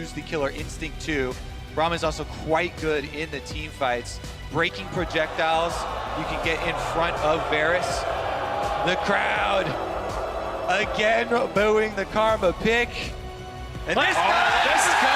use the killer instinct too. Braum is also quite good in the team fights. Breaking projectiles, you can get in front of Varus. The crowd, again booing the Karma pick. And Let's go!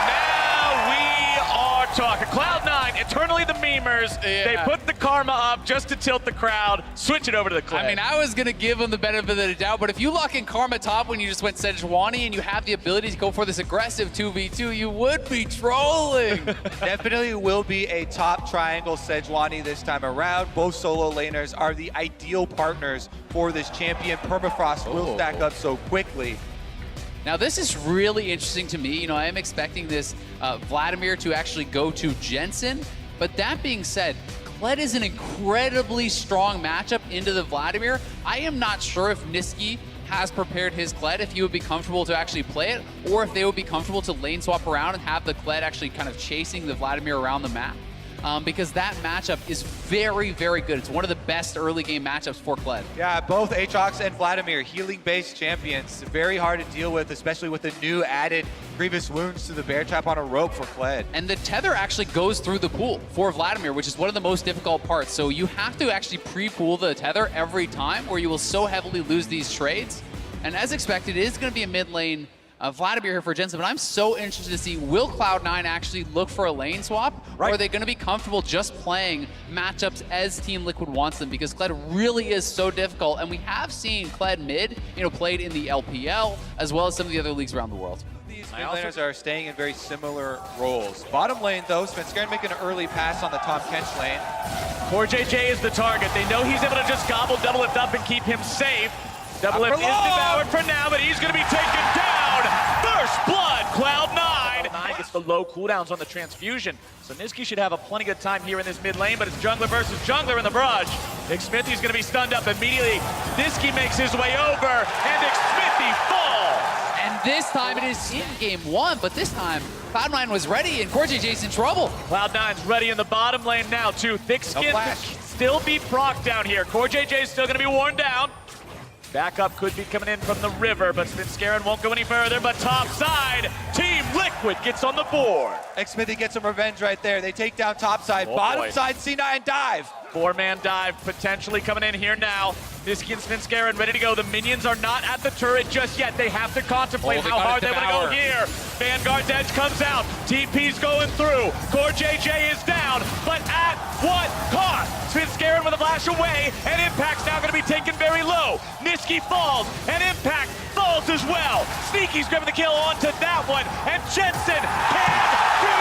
Now we are talking. Cloud9, eternally the memers. Yeah. They put the Karma up just to tilt the crowd. Switch it over to the Clay. I mean, I was going to give him the benefit of the doubt, but if you lock in Karma top when you just went Sejuani and you have the ability to go for this aggressive 2v2, you would be trolling. Definitely will be a top triangle Sejuani this time around. Both solo laners are the ideal partners for this champion. Permafrost will stack up so quickly. Now, this is really interesting to me. You know, I am expecting this Vladimir to actually go to Jensen. But that being said, Kled is an incredibly strong matchup into the Vladimir. I am not sure if Niski has prepared his Kled, if he would be comfortable to actually play it, or if they would be comfortable to lane swap around and have the Kled actually kind of chasing the Vladimir around the map. Because that matchup is very, very good. It's one of the best early game matchups for Kled. Yeah, both Aatrox and Vladimir, healing-based champions. Very hard to deal with, especially with the new added grievous wounds to the bear trap on a rope for Kled. And the tether actually goes through the pool for Vladimir, which is one of the most difficult parts. So you have to actually pre-pool the tether every time, or you will so heavily lose these trades. And as expected, it is going to be a mid lane Vladimir here for Jensen, but I'm so interested to see, will Cloud9 actually look for a lane swap? Or are they going to be comfortable just playing matchups as TeamLiquid wants them? Because Kled really is so difficult, and we have seen Kled mid, you know, played in the LPL, as well as some of the other leagues around the world. These mid laners are staying in very similar roles. Bottom lane, though, Svenskeren making an early pass on the Tom Kench lane. CoreJJ is the target. They know he's able to just gobble Doublelift up and keep him safe. Doublelift is devoured for now, but he's going to be taken down. First blood, Cloud9 gets the low cooldowns on the transfusion. So Niski should have a plenty good time here in this mid lane, but it's jungler versus jungler in the brush. Xmithie's going to be stunned up immediately. Niski makes his way over, and Xmithie falls. And this time it is in game one, but this time Cloud9 was ready and CoreJJ's in trouble. Cloud9's ready in the bottom lane now too. Thick skin can still be proc down here. CoreJJ's still going to be worn down. Backup could be coming in from the river, but Svenskeren won't go any further. But top side, TeamLiquid gets on the board. Xmithie gets some revenge right there. They take down top side. Bottom side, C9 dive. Four-man dive potentially coming in here now. Niski and Svenskeren ready to go. The minions are not at the turret just yet. They have to contemplate how hard they want to go here. Vanguard's edge comes out. TP's going through. CoreJJ is down, but at what cost? Svenskeren with a flash away, and Impact's now going to be taken very low. Niski falls, and Impact falls as well. Sneaky's grabbing the kill onto that one, and Jensen can do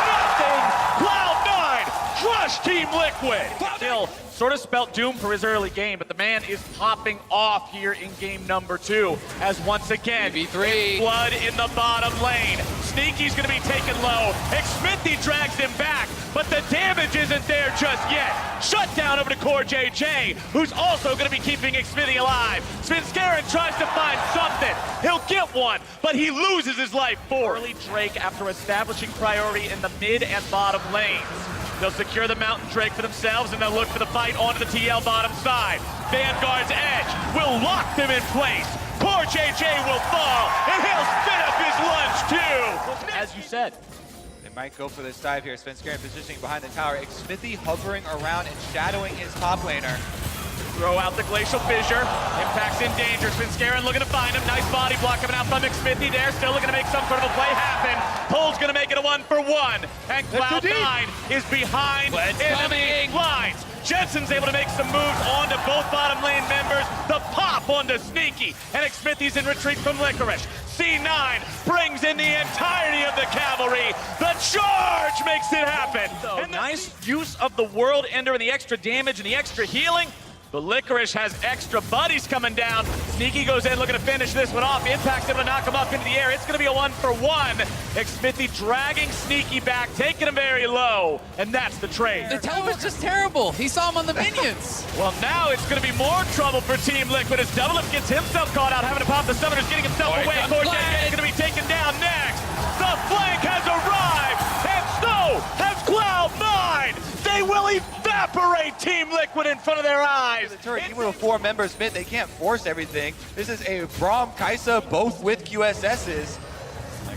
nothing. Cloud9 crush TeamLiquid. Kill sort of spelt doom for his early game, but the man is popping off here in game number 2 as once again, V3. blood in the bottom lane. Sneaky's going to be taken low. Xmithie drags him back, but the damage isn't there just yet. Shut down over to CoreJJ, who's also going to be keeping Xmithie alive. Svenskeren tries to find something. He'll get one, but he loses his life for early Drake after establishing priority in the mid and bottom lanes. They'll secure the Mountain Drake for themselves, and they'll look for the fight onto the TL bottom side. Vanguard's edge will lock them in place. CoreJJ will fall, and he'll spit up his lunch too. As you said, They might go for this dive here. Svenskeren positioning behind the tower. Xmithie hovering around and shadowing his top laner. throw out the Glacial Fissure. Impact's in danger. Svenskeren looking to find him. Nice body block coming out from Xmithie there. Still looking to make some sort of a play happen. Pole's going to make it a 1-for-1. And Cloud9 is behind enemy lines. Jensen's able to make some moves onto both bottom lane members. The pop onto Sneaky. And Xmithie's in retreat from Licorice. C9 brings in the entirety of the cavalry. The charge makes it happen. So and nice use of the World Ender and the extra damage and the extra healing. But Licorice has extra buddies coming down. Sneaky goes in looking to finish this one off. Impact's able to knock him up into the air. It's going to be a 1-for-1. Xmithie dragging Sneaky back, taking him very low. And that's the trade. The tele was just terrible. He saw him on the minions. Well, now it's going to be more trouble for TeamLiquid as DoubleUp gets himself caught out, having to pop the summoners, getting himself away. CoreJJ is going to be taken down next. The flank has arrived, and so has Cloud9. They will evaporate TeamLiquid in front of their eyes. The turret, even with 4 members mid, they can't force everything. This is a Braum, Kai'Sa, both with QSSs.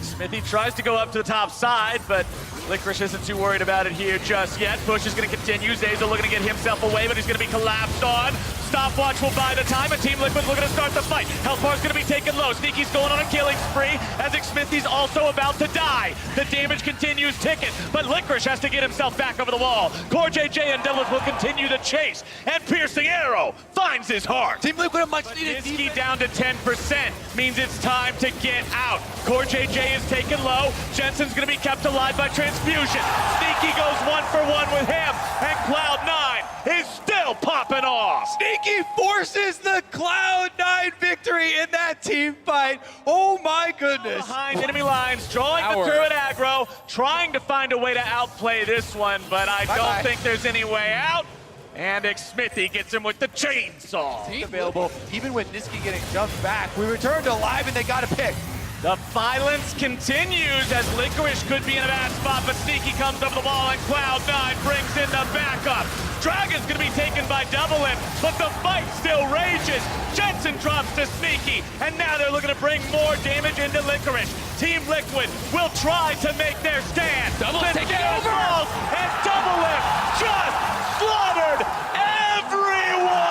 Smithy tries to go up to the top side, but Licorice isn't too worried about it here just yet. Push is going to continue. Zeyzal looking to get himself away, but he's going to be collapsed on. Stopwatch will buy the time, and TeamLiquid looking to start the fight. Health bar's going to be taken low. Sneaky's going on a killing spree, as Smithy's also about to die. The damage continues ticking, but Licorice has to get himself back over the wall. Core JJ and Devils will continue the chase, and Piercing Arrow finds his heart. TeamLiquid a much needed Niski down to 10% means it's time to get out. Core JJ is taken low. Jensen's going to be kept alive by transfusion. Sneaky goes 1-for-1 with him, and Cloud9 is still popping off. Sneaky forces the Cloud9 victory in that team fight. Oh my goodness. Behind enemy lines, drawing the turret aggro, trying to find a way to outplay this one, but I don't think there's any way out. And Smithy gets him with the chainsaw. Available, even with Niski getting jumped back. We return to live and they got a pick. The violence continues as Licorice could be in a bad spot, but Sneaky comes over the wall and Cloud9 brings in the backup. Dragon's gonna be taken by DoubleLift, but the fight still rages. Jensen drops to Sneaky, and now they're looking to bring more damage into Licorice. TeamLiquid will try to make their stand. DoubleLift taking over! And DoubleLift just slaughtered everyone!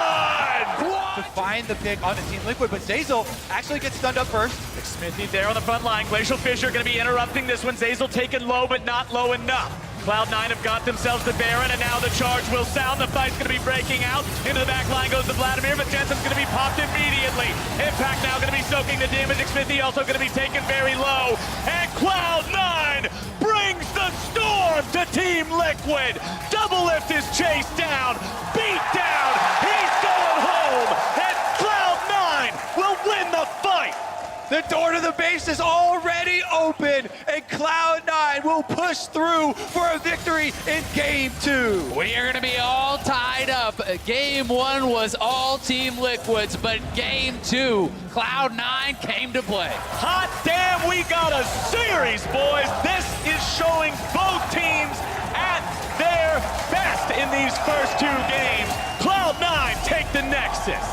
To find the pick on the TeamLiquid, but Zeyzal actually gets stunned up first. Smithy there on the front line. Glacial Fissure going to be interrupting this one. Zeyzal taken low, but not low enough. Cloud9 have got themselves the Baron, and now the charge will sound. The fight's going to be breaking out. Into the back line goes the Vladimir, but Jensen's going to be popped immediately. Impact now going to be soaking the damage. Smithy also going to be taken very low. And Cloud9 brings the storm to TeamLiquid. DoubleLift is chased down, beat down. He's going home, and Cloud9 will win the fight. The door to the base is already open, and Cloud9 will push through for a victory in Game 2. We are going to be all tied up. Game 1 was all TeamLiquid's, but Game 2, Cloud9 came to play. Hot damn, we got a series, boys. This is showing both teams at their best in these first two games. Cloud9 take the Nexus.